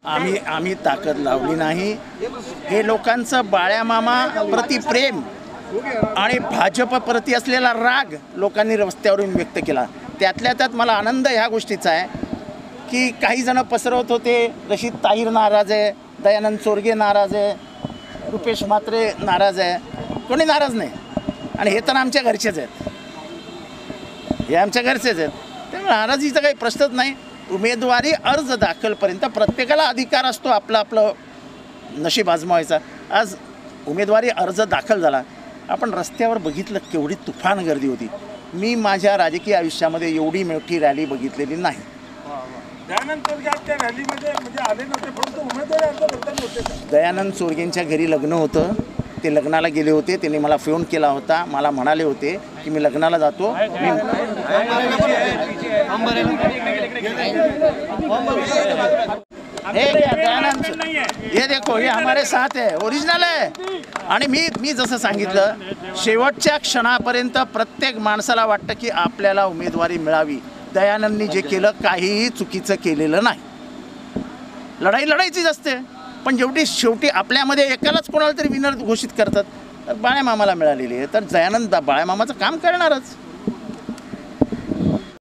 आम्ही ताकद लावली नाही। हे लोकांचं बाळ्यामामा प्रति प्रेम आणि भाजप प्रति असलेला राग लोकांनी रस्त्यावरून व्यक्त केला। त्यातल्या त्यात मला आनंद ह्या गोष्टीचा आहे की काही जण पसरवत होते रशीद ताहीर नाराज आहे, दयानंद चोरगे नाराज आहे, रुपेश म्हात्रे नाराज आहे, कोणी नाराज नाही। आणि हे तर आमच्या घरचेच आहेत, हे आमच्या घरचेच आहेत, त्यामुळे नाराजीचा काही प्रश्नच नाही। उमेदवारी अर्ज दाखलपर्यंत प्रत्येकाला अधिकार असतो आपलं आपलं नशीब आजमावायचा। आज उमेदवारी अर्ज दाखल झाला, आपण रस्त्यावर बघितलं केवढी तुफान गर्दी होती। मी माझ्या राजकीय आयुष्यामध्ये एवढी मोठी रॅली बघितलेली नाही। दयानंद चोरगेंच्या घरी लग्न होतं, ते लग्नाला गेले होते, त्यांनी मला फोन केला होता, मला म्हणाले होते की मी लग्नाला जातो। ये देखो ये हमारे साथ है, ओरिजिनल है। आणि मी जसं सांगितलं शेवटच्या क्षणापर्यंत प्रत्येक माणसाला वाटतं की आपल्याला उमेदवारी मिळावी। दयानंदनी जे केलं काहीही चुकीचं केलेलं नाही। लढाई लढायचीच असते, पण शेवटी आपल्यामध्ये एकालाच कोणाला तरी विनर घोषित करतात, तर बाळ्यामामाला मिळालेली आहे, तर दयानंद बाळ्यामामाचं काम करणारच।